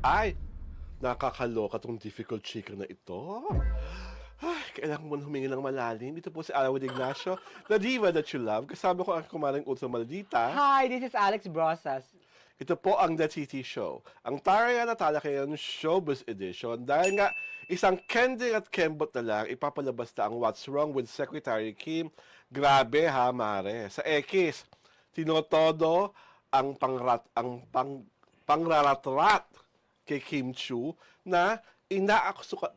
Ay, nakakaloka tong difficult chick na ito. Ay, kailangan mo na humingi ng malalim. Ito po si Alan Ignacio, the diva that you love. Kasama ko ang kumaring Ultra Maldita. Hi, this is Alex Brosas. Ito po ang The TT Show. Ang tarayan na talakayan Showbiz Edition. Dahil nga, isang Candy at Kembot na lang, ipapalabas na ang What's Wrong with Secretary Kim. Grabe ha, mare. Sa X, tinotodo ang pangraratrat kay Kim Chiu na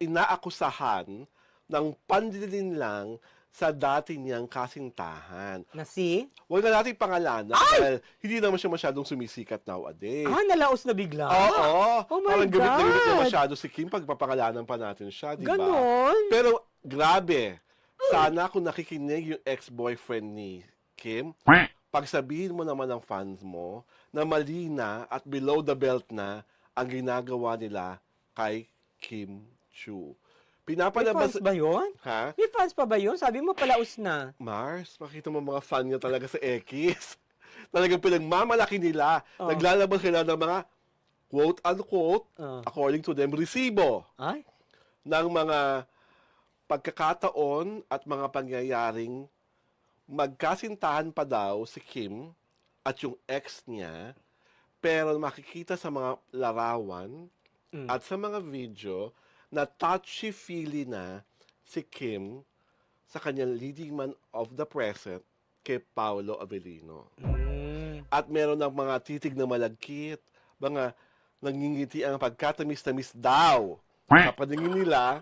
inaakusahan ng panlilinlang sa dati niyang kasintahan. Na si? Huwag na natin pangalanan dahil hindi naman siya masyadong sumisikat nowadays. Nalaos na bigla? Oo. Oh my Parang gamit na gamit na God. masyado si Kim pag papangalanan pa natin siya, di ba? Ganon? Pero grabe, sana kung nakikinig yung ex-boyfriend ni Kim, pagsabihin mo naman ng fans mo na mali na at below the belt na ang ginagawa nila kay Kim Chiu. May Pinapalabas... fans ba yun? Ha? May fans pa ba yun? Sabi mo palaos na. Mars, makita mo mga fan niya talaga sa X. Talagang pinagmamalaki nila. Oh. Naglalabas sila ng mga quote-unquote, Oh. according to them, resibo Ay? ng mga pagkakataon at mga pangyayaring magkasintahan pa daw si Kim at yung ex niya, pero makikita sa mga larawan at sa mga video na touchy-feely na si Kim sa kanyang leading man of the present kay Paolo Avellino. At meron ng mga titig na malagkit, mga nangingiti ang pagkatamis-tamis daw sa paningin nila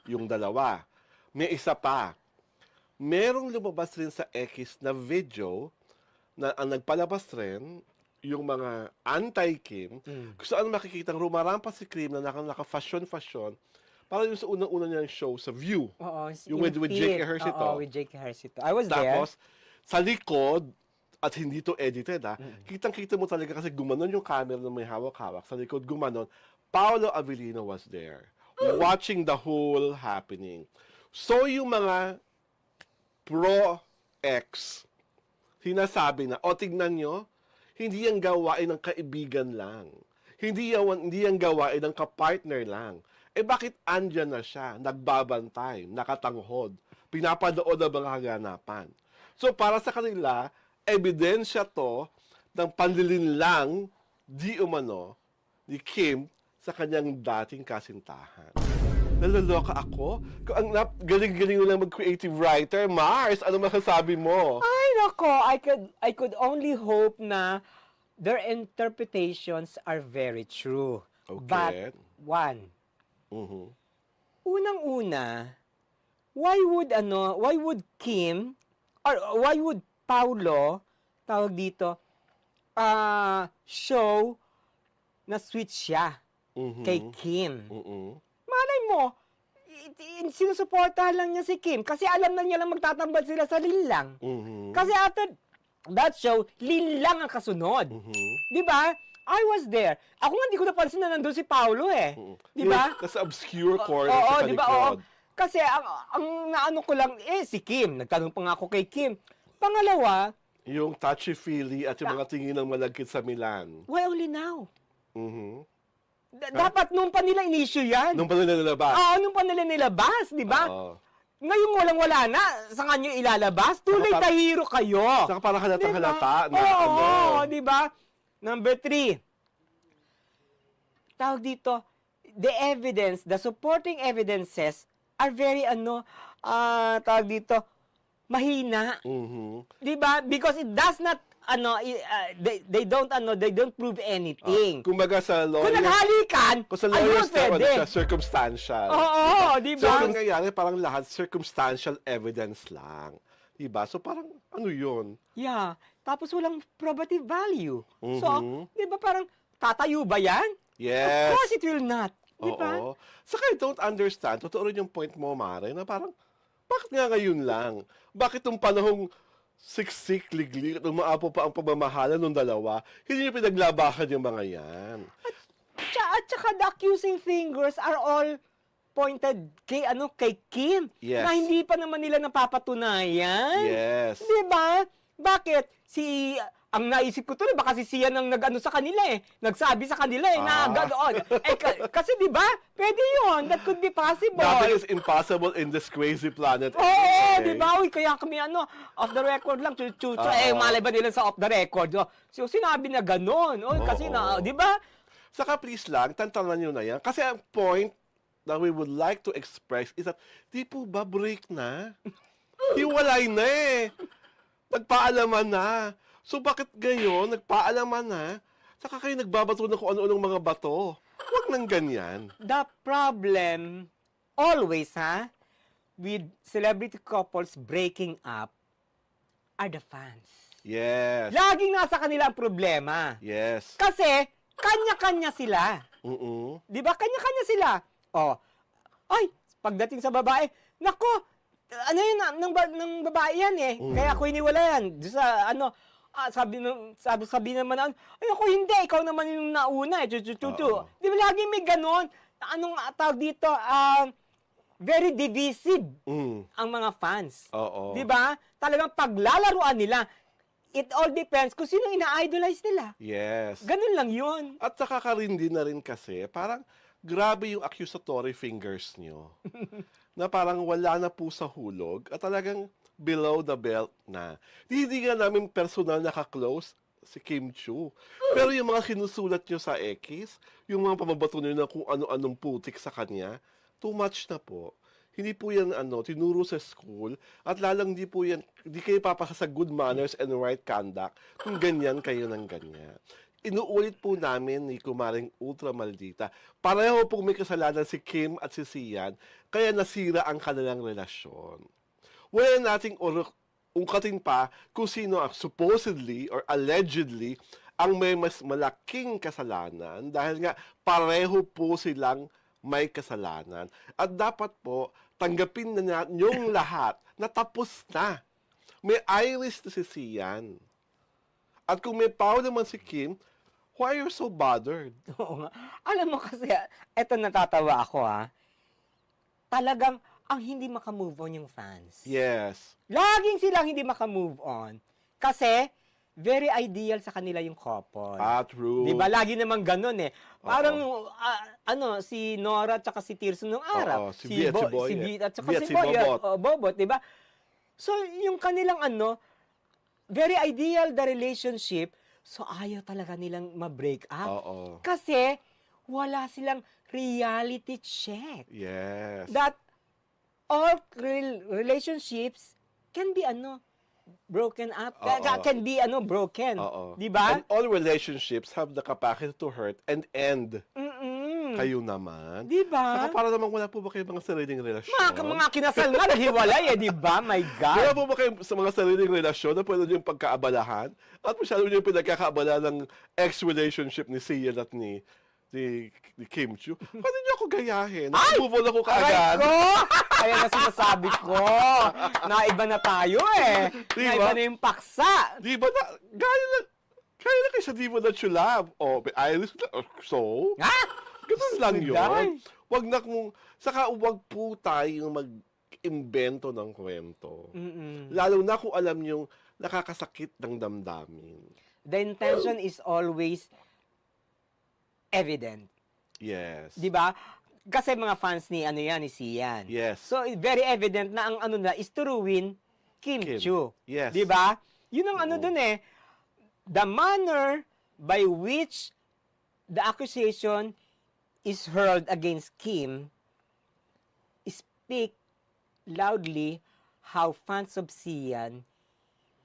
yung dalawa. May isa pa. Merong lumabas rin sa X na video na ang nagpalabas rin yung mga anti-Kim, kung saan makikita rumarampas si Kim na naka-fashion-fashion, para yung sa unang-una niyang show sa View. Oo. Yung with J.K. Hersito. Oo, with J.K. Hersito. I was there. Tapos, sa likod, at hindi to edited kitang-kita mo talaga kasi gumanon yung camera na may hawak-hawak. Sa likod gumanon, Paolo Avellino was there, watching the whole happening. So, yung mga pro-ex, sinasabi na, tignan nyo, hindi yan gawain ng kaibigan lang. Hindi yan gawain ng kapartner lang. Bakit andyan na siya, nagbabantay, nakatanghod, pinapanood ang mga kaganapan? So, para sa kanila, ebidensya to ng panlilinlang di umano ni Kim sa kanyang dating kasintahan. Naloloka ako? Ang galing-galing mo lang mag-creative writer. Mars, ano masasabi mo? Ay, nako. I could only hope na their interpretations are very true. Okay. But, one, Mhm. unang-una, why would Kim, or why would Paulo, tawag dito, show na sweet siya Mhm. kay Kim? Mhm. Malay mo, sinusuportahan lang niya si Kim kasi alam na niya lang magtatambal sila sa linlang. Mhm. Kasi after that show, linlang ang kasunod. Mhm. Di ba? I was there. Ako nga hindi ko napansin na nandun si Paulo eh. Di ba? Nasa obscure corner Oo, sa di ba? Oo. likod. Kasi ang naano ko lang, si Kim. Nagtanong pa nga ako kay Kim. Pangalawa, Yung touchy-feely at yung mga tingin ng malagkit sa Milan. why only now? Mhm. Dapat nung pa nila inisyu yan. Nung pa nila nilabas. Nung pa nila nilabas, di ba? Oo. Ngayon walang-wala na, sa kanyo ilalabas, tunay Saka tahiro kayo. Saka parang halatang Diba? halata na Oo, di ba? Number 3. Tawag dito, the supporting evidences are very tawag dito, mahina. Mhm. Di ba? Because it does not, they don't prove anything. Kumbaga sa Kung lawyer, naghalikan, kung sa ayun, lawyers na pwede. siya, circumstantial. Oo, di So, ba? ang nangyayari, parang lahat circumstantial evidence lang. Diba? So, parang, ano yun? Yeah. Tapos walang probative value. So, Mhm. di ba parang, tatayo ba yan? Yes. Of course it will not. Di ba? Oo. Saka I don't understand, totoo rin yung point mo, Mare, na parang, bakit nga ngayon lang? Bakit nung panahong siksik, liglig, at umaapo pa ang pagmamahalan ng dalawa, hindi niyo pinaglabakan yung mga yan? At saka the accusing fingers are all pointed kay Kim. Yes. Na hindi pa naman nila napapatunayan. Yes. Di ba? Bakit? Si ang naisip ko tuloy, baka si Sian ang nag-ano sa kanila eh. Nagsabi sa kanila eh, na ganoon. Kasi di ba, pwede yun. That could be possible. Nothing is impossible in this crazy planet. Oo, anyway. di ba? Uy, kaya kami off the record lang, chuchu. Malay ba nila sa off the record? So, sinabi na gano'n. Kasi di ba? Saka please lang, tantanan nyo na yan. Kasi ang point that we would like to express is that, di po ba break na? Hiwalay na eh. Nagpaalaman na. So bakit gayon, nagpaalaman na, saka kayo nagbabato na kung ano-anong mga bato? Huwag nang ganyan. The problem, always with celebrity couples breaking up, are the fans. Yes. Laging nasa kanila ang problema. Yes. Kasi, kanya-kanya sila. Di ba? Kanya-kanya sila. Ay, pagdating sa babae, nako, ano yun, ng babae yan eh. Kaya ako iniwala yan. Doon sa, sabi naman, ay ako hindi, ikaw naman yung nauna eh. Di ba lagi may ganon? Anong tawag dito? Very divisive ang mga fans. Oo. Di ba? Talagang paglalaruan nila, it all depends kung sino ina-idolize nila. Yes. Ganun lang yun. At saka karindi na rin kasi, parang grabe yung accusatory fingers nyo. Na parang wala na po sa hulog at talagang below the belt na. Hindi nga namin personal naka-close si Kim Chiu. Pero yung mga sinusulat nyo sa X, yung mga pamabato nyo na kung ano-anong putik sa kanya, too much na po. Hindi po yan tinuro sa school at lalang di po yan, di kayo papasa sa good manners and right conduct kung ganyan kayo ng ganyan. Inuulit po namin ni Kumaring Ultra Maldita, pareho pong may kasalanan si Kim at si Sian, kaya nasira ang kanilang relasyon. Wala nating ungkatin pa kung sino ang supposedly or allegedly ang may mas malaking kasalanan dahil nga pareho po silang may kasalanan. At dapat po, tanggapin na yung lahat na tapos na. May iris na si Sian. At kung may pao naman si Kim, why are you so bothered? Oo nga. Alam mo kasi, eto natatawa ako Talagang, ang hindi makamove on yung fans. Yes. Laging silang hindi makamove on. Kasi, very ideal sa kanila yung couple. True. Diba? Lagi naman ganun eh. Parang, si Nora at si Tirso nung araw. Si Bea at si Boy. Si Bea at saka Bea at si si Boy. Bobot. Bobot, diba? So, yung kanilang very ideal the relationship, so ayaw talaga nilang ma-break up. Kasi, wala silang reality check. Yes. That all relationships can be broken up. Can be broken. Di ba? And all relationships have the capacity to hurt and end. Kayo naman. Di ba? Saka para naman wala po ba kayo mga sariling relasyon? Mga kinasal nga, naghiwalay di ba? My God. Wala po ba kayo sa mga sariling relasyon na pwede nyo yung pagkaabalahan? At masyado nyo yung pinagkakaabala ng ex-relationship ni Sian at ni Kim Chiu? Pwede nyo ako gayahin. Move on ako kaagad. Aray ko! Kaya na sinasabi ko. Naiba na tayo eh. Diba? Naiba na yung paksa. Di ba na, gaya na kayo sa Diva That You Love. May iris na. So? Ganun lang yun. Wag na saka wag po tayo mag-imbento ng kwento. Lalo na kung alam yung nakakasakit ng damdamin. The intention is always evident. Yes. Di ba? Kasi mga fans ni ni Sian. Yes. So, very evident na ang na is to ruin Kim Chiu. Yes. Di ba? Yun ang dun eh. The manner by which the accusation is hurled against Kim speak loudly how fans of Sian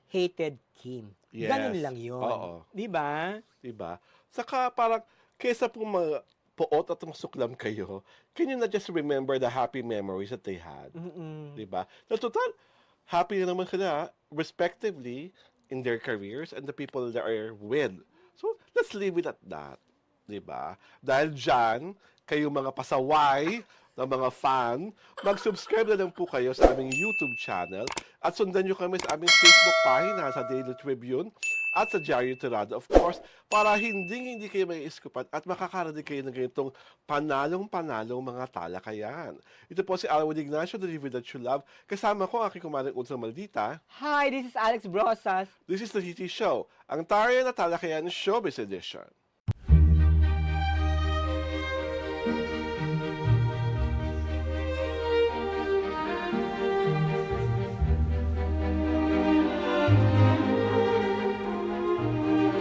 hated Kim. Yes. Ganun lang yun. Di ba? Diba? Saka parang, kesa po puot at suklam kayo, can you not just remember the happy memories that they had? Diba? Na total, happy na naman sila, respectively, in their careers and the people they are with. So, let's leave it at that. Diba? Dahil dyan, kayo mga pasaway ng mga fan, mag-subscribe na lang po kayo sa aming YouTube channel at sundan nyo kami sa aming Facebook pagina sa Daily Tribune at sa Diario Tirado, of course, para hindi kayo may iskupan at makakarating kayo ng ganitong panalong-panalong mga talakayan. Ito po si Alwin Ignacio, the review that you love. Kasama ko ang aking kumaring Unsang Maldita. Hi, this is Alex Brosas. This is the TT Show, ang Tarya na Talakayan Showbiz Edition.